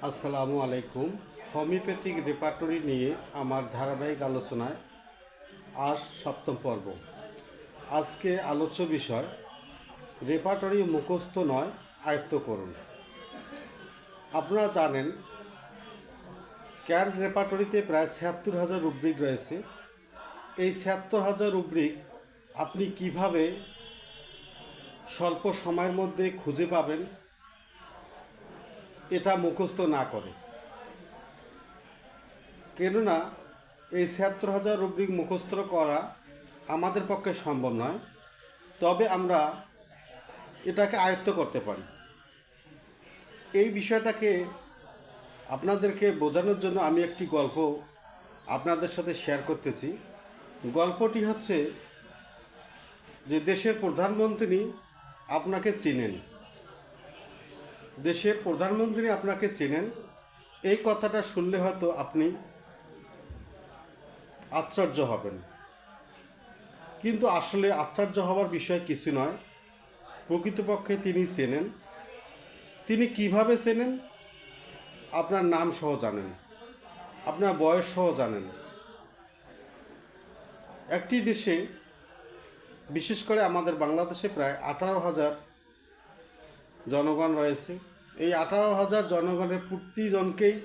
আসসালামু আলাইকুম। Homeopathic repertory নিয়ে আমার ধারাবাহিক আলোচনায় আজ সপ্তম পর্ব। আজকে আলোচ্য বিষয় রেপার্টরি মুখস্থ নয়, আয়ত্ত করুন। আপনারা জানেন ক্যান্ট রেপার্টরিতে প্রায় ৭৬,০০০ রুব্রিক রয়েছে। এই ৭৬,০০০ রুব্রিক আপনি কিভাবে স্বল্প সময়ের মধ্যে খুঁজে পাবেন এটা মুখস্থ না করে? কেননা এই ৭৬,০০০ রুব্রিক মুখস্থ করা আমাদের পক্ষে সম্ভব নয়, তবে আমরা এটাকে আয়ত্ত করতে পারি। এই বিষয়টাকে আপনাদেরকে বোঝানোর জন্য আমি একটি গল্প আপনাদের সাথে শেয়ার করতেছি। গল্পটি হচ্ছে যে দেশের প্রধানমন্ত্রী আপনাকে চেনেন, দেশের প্রধানমন্ত্রী আপনাকে চেনেন। এই কথাটা শুনলে হয়তো আপনি আশ্চর্য হবেন, কিন্তু আসলে আশ্চর্য হওয়ার বিষয় কিছু নয়। প্রকৃতপক্ষে তিনি চেনেন। তিনি কিভাবে চেনেন? আপনার নাম সহ জানেন, আপনার বয়স সহ জানেন। একটি দেশে, বিশেষ করে আমাদের বাংলাদেশে প্রায় 18,000 জনগণ রয়েছে। এই 18,000 জনগণের প্রতিজনকেই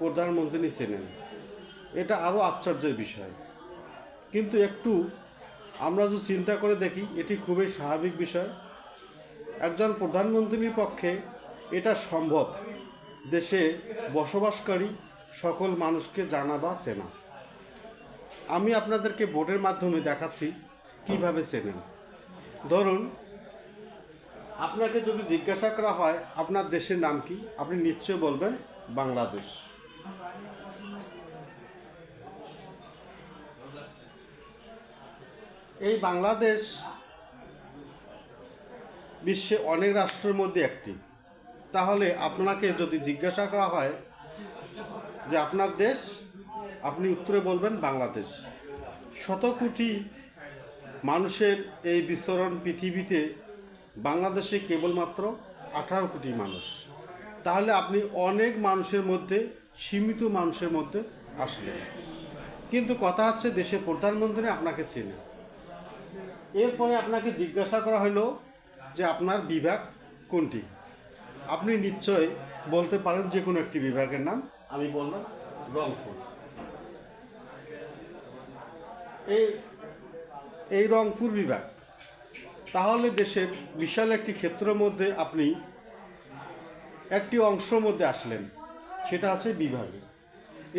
প্রধানমন্ত্রী চেনেন। এটা আরও আশ্চর্যের বিষয়, কিন্তু একটু আমরা যদি চিন্তা করে দেখি, এটি খুবই স্বাভাবিক বিষয়। একজন প্রধানমন্ত্রীর পক্ষে এটা সম্ভব দেশে বসবাসকারী সকল মানুষকে জানা বা চেনা। আমি আপনাদেরকে বোর্ডের মাধ্যমে দেখাচ্ছি কিভাবে চেনেন। ধরুন, আপনাকে যদি জিজ্ঞাসা করা হয় আপনার দেশের নাম কি, আপনি নিশ্চয় বলবেন বাংলাদেশ। এই বাংলাদেশ বিশ্বে অনেক রাষ্ট্রের মধ্যে একটি। তাহলে আপনাকে যদি জিজ্ঞাসা করা হয় যে আপনার দেশ, আপনি উত্তরে বলবেন বাংলাদেশ। শত কোটি মানুষের এই বিচরণ পৃথিবীতে, বাংলাদেশে কেবলমাত্র 18 কোটি মানুষ। তাহলে আপনি অনেক মানুষের মধ্যে, সীমিত মানুষের মধ্যে আসলেন। কিন্তু কথা হচ্ছে দেশের প্রধানমন্ত্রী আপনাকে চেনে। এরপরে আপনাকে জিজ্ঞাসা করা হলো যে আপনার বিভাগ কোনটি। আপনি নিশ্চয় বলতে পারেন যে কোনো একটি বিভাগের নাম। আমি বললাম রংপুর। এই রংপুর বিভাগ। তাহলে দেশের বিশাল একটি ক্ষেত্রের মধ্যে আপনি একটি অংশের মধ্যে আসলেন, সেটা হচ্ছে বিভাগে।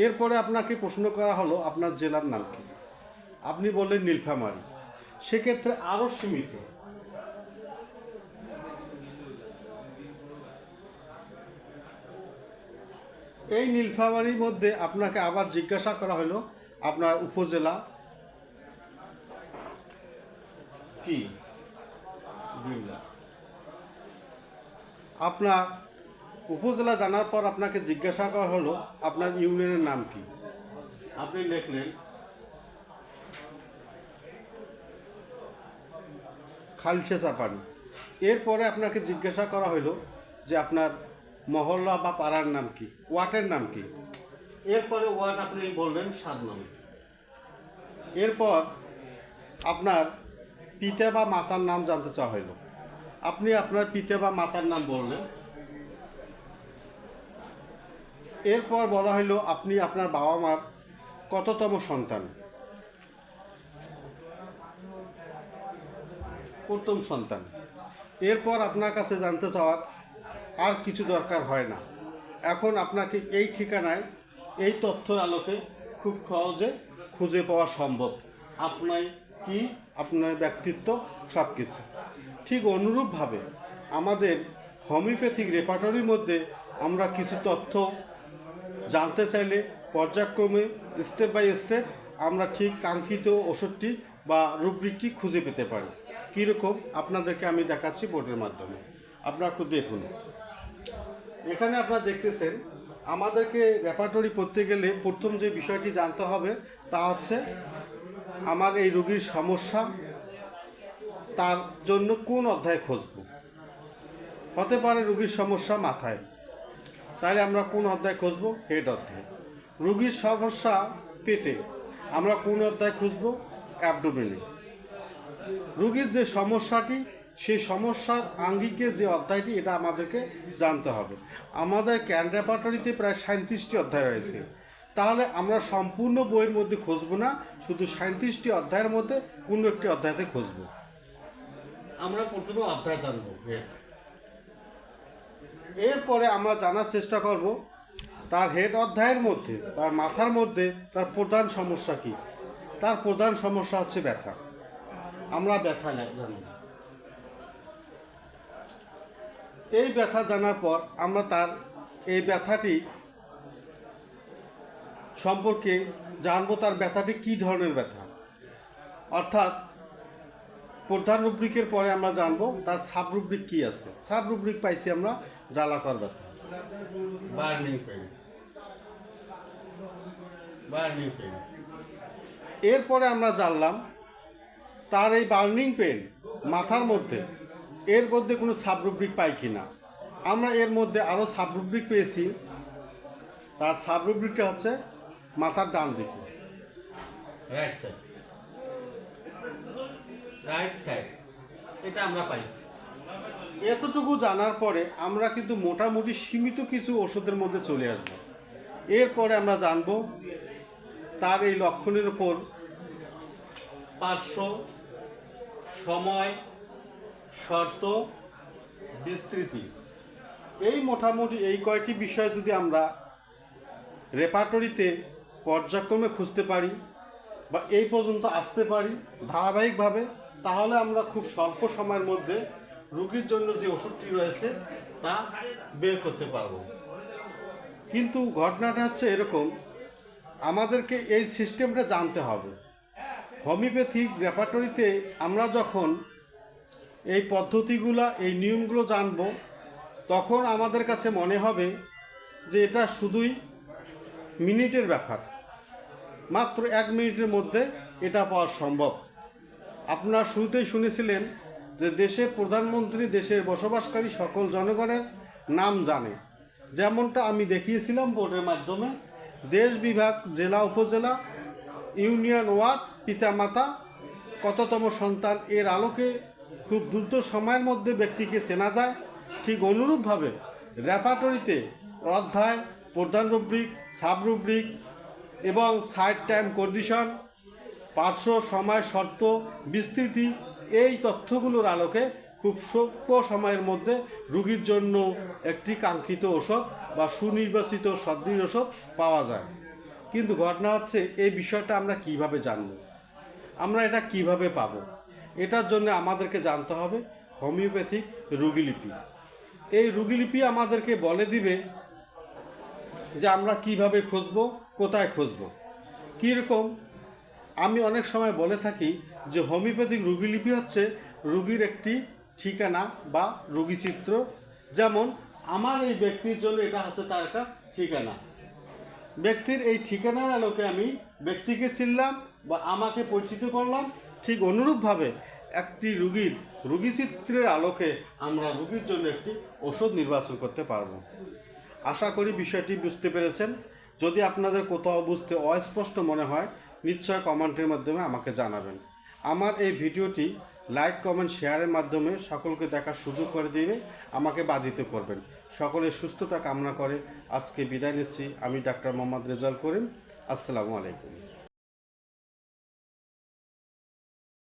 এরপরে আপনাকে প্রশ্ন করা হলো আপনার জেলার নাম কি। আপনি বললেন নীলফামারী। সেক্ষেত্রে আরও সীমিত। এই নীলফামারীর মধ্যে আপনাকে আবার জিজ্ঞাসা করা হলো আপনার উপজেলা কি। আপনার উপজেলা জানার পর আপনাকে জিজ্ঞাসা করা হলো আপনার ইউনিয়নের নাম কি। আপনি লিখলেন খালসা চাপানি। এরপরে আপনাকে জিজ্ঞাসা করা হলো যে আপনার মহল্লা বা পাড়ার নাম কি, ওয়ার্ডের নাম কি। এরপরে ওয়ার্ড আপনি বললেন 7 নং। এরপর আপনার পিতা বা মাতার নাম জানতে চাওয়া হলো। আপনি আপনার পিতা বা মাতার নাম বললেন। এরপর বলা হলো আপনি আপনার বাবা মার কততম সন্তান। প্রথম সন্তান। এরপর আপনার কাছে জানতে চাওয়ার আর কিছু দরকার হয় না। এখন আপনাকে এই ঠিকানায় এই তথ্যের আলোকে খুব সহজে খুঁজে পাওয়া সম্ভব। আপনার কি, আপনার ব্যক্তিত্ব, সব কিছু। ঠিক অনুরূপভাবে আমাদের হোমিওপ্যাথিক রেপার্টরির মধ্যে আমরা কিছু তথ্য জানতে চাইলে পর্যায়ক্রমে স্টেপ বাই স্টেপ আমরা ঠিক কাঙ্ক্ষিত ওষুধটি বা রুব্রিকটি খুঁজে পেতে পারি। কীরকম আপনাদেরকে আমি দেখাচ্ছি বোর্ডের মাধ্যমে। আপনারা একটু দেখুন। এখানে আপনারা দেখতেছেন আমাদেরকে রেপার্টরি পড়তে গেলে প্রথম যে বিষয়টি জানতে হবে তা হচ্ছে আমার এই রোগীর সমস্যা, তার জন্য কোন অধ্যায় খুঁজব। হতে পারে রোগীর সমস্যা মাথায়, তাহলে আমরা কোন অধ্যায় খুঁজবো? হেড অধ্যায়। রোগীর সমস্যা পেটে, আমরা কোন অধ্যায় খুঁজবো? অ্যাবডোমেনে। রোগীর যে সমস্যাটি, সেই সমস্যার আঙ্গিকের যে অধ্যায়টি, এটা আমাদেরকে জানতে হবে। আমাদের ক্যান রেপার্টরিতে প্রায় 37টি অধ্যায় রয়েছে। তাহলে আমরা সম্পূর্ণ বইয়ের মধ্যে খুঁজবো না, শুধু 37টি অধ্যায়ের মধ্যে কোনো একটি অধ্যায়তে খুঁজবো। আমরা প্রথমে অধ্যায় জানবো হেড। এরপরে আমরা জানার চেষ্টা করব তার হেড অধ্যায়ের মধ্যে, তার মাথার মধ্যে তার প্রধান সমস্যা কি। তার প্রধান সমস্যা হচ্ছে ব্যথা। আমরা ব্যথা জানব। এই ব্যথা জানার পর আমরা তার এই ব্যথাটি সম্পর্কে জানবো, তার ব্যথাটি কী ধরনের ব্যথা। অর্থাৎ প্রধান রুব্রিকের পরে আমরা জানবো তার সাব রুব্রিক কী আছে। সাব রুব্রিক পাইছি আমরা জ্বালাকর ব্যথা, বার্নিং পেইন। এরপরে আমরা জানলাম তার এই বার্নিং পেন মাথার মধ্যে, এর মধ্যে কোনো সাব রুব্রিক পাই কি না। আমরা এর মধ্যে আরও সাব রুব্রিক পেয়েছি। তার সাব রুব্রিকটা হচ্ছে মাথার ডান দিকে, রাইট সাইড, এটা আমরা পাইছি। এতটুকু জানার পরে আমরা কিন্তু মোটামুটি সীমিত কিছু ওষুধের মধ্যে চলে আসব। এরপরে আমরা জানব তার এই লক্ষণের উপর পার্শ্ব, সময়, শর্ত, বিস্তৃতি, এই মোটামুটি এই কয়টি বিষয় যদি আমরা রেপার্টরিতে পর্যায়ক্রমে খুঁজতে পারি বা এই পর্যন্ত আসতে পারি ধারাবাহিকভাবে, তাহলে আমরা খুব স্বল্প সময়ের মধ্যে রোগীর জন্য যে ওষুধটি রয়েছে তা বের করতে পারবো। কিন্তু ঘটনাটা হচ্ছে এরকম, আমাদেরকে এই সিস্টেমটা জানতে হবে। হোমিওপ্যাথিক রেপার্টরিতে আমরা যখন এই পদ্ধতিগুলো, এই নিয়মগুলো জানব, তখন আমাদের কাছে মনে হবে যে এটা শুধুই মিনিটের ব্যাপার, মাত্র 1 মিনিটের মধ্যে এটা পাওয়া সম্ভব। আপনারা শুরুতেই শুনেছিলেন যে দেশের প্রধানমন্ত্রী দেশের বসবাসকারী সকল জনগণের নাম জানে। যেমনটা আমি দেখিয়েছিলাম বোর্ডের মাধ্যমে, দেশ, বিভাগ, জেলা, উপজেলা, ইউনিয়ন, ওয়ার্ড, পিতামাতা, কততম সন্তান, এর আলোকে খুব দ্রুত সময়ের মধ্যে ব্যক্তিকে চেনা যায়। ঠিক অনুরূপভাবে রেপার্টরিতে অধ্যায়, প্রধান রুব্রিক, সাব রুব্রিক এবং সাইড টাইম কন্ডিশন, পার্শ্ব, সময়, শর্ত, বিস্তৃতি, এই তথ্যগুলোর আলোকে খুব স্বল্প সময়ের মধ্যে রোগীর জন্য একটি কাঙ্ক্ষিত ওষুধ বা সুনির্বাচিত সদৃঢ় ওষুধ পাওয়া যায়। কিন্তু ঘটনা হচ্ছে এই বিষয়টা আমরা কিভাবে জানব, আমরা এটা কিভাবে পাব? এটার জন্য আমাদেরকে জানতে হবে হোমিওপ্যাথিক রোগীলিপি। এই রোগীলিপি আমাদেরকে বলে দিবে যে আমরা কিভাবে খুঁজব, কোথায় খুঁজব, কীরকম। আমি অনেক সময় বলে থাকি যে হোমিওপ্যাথিক রোগীলিপি হচ্ছে রোগীর একটি ঠিকানা বা রোগীচিত্র। যেমন আমার এই ব্যক্তির জন্য এটা হচ্ছে তার একটা ঠিকানা। ব্যক্তির এই ঠিকানার আলোকে আমি ব্যক্তিকে চিনলাম বা আমাকে পরিচিত করলাম। ঠিক অনুরূপভাবে একটি রোগীর রোগীচিত্রের আলোকে আমরা রোগীর জন্য একটি ওষুধ নির্বাচন করতে পারব। আশা করি বিষয়টি বুঝতে পেরেছেন। যদি আপনাদের কোথাও বুঝতে অস্পষ্ট মনে হয়, নিশ্চয় কমেন্টের মাধ্যমে আমাকে জানাবেন। আমার এই ভিডিওটি লাইক, কমেন্ট, শেয়ারের মাধ্যমে সকলকে দেখার সুযোগ করে দিবে, আমাকে বাধিত করবেন। সকলের সুস্থতা কামনা করে আজকে বিদায় নিচ্ছি। আমি ডাক্তার মোহাম্মদ রেজাউল করিম। আসসালামু আলাইকুম।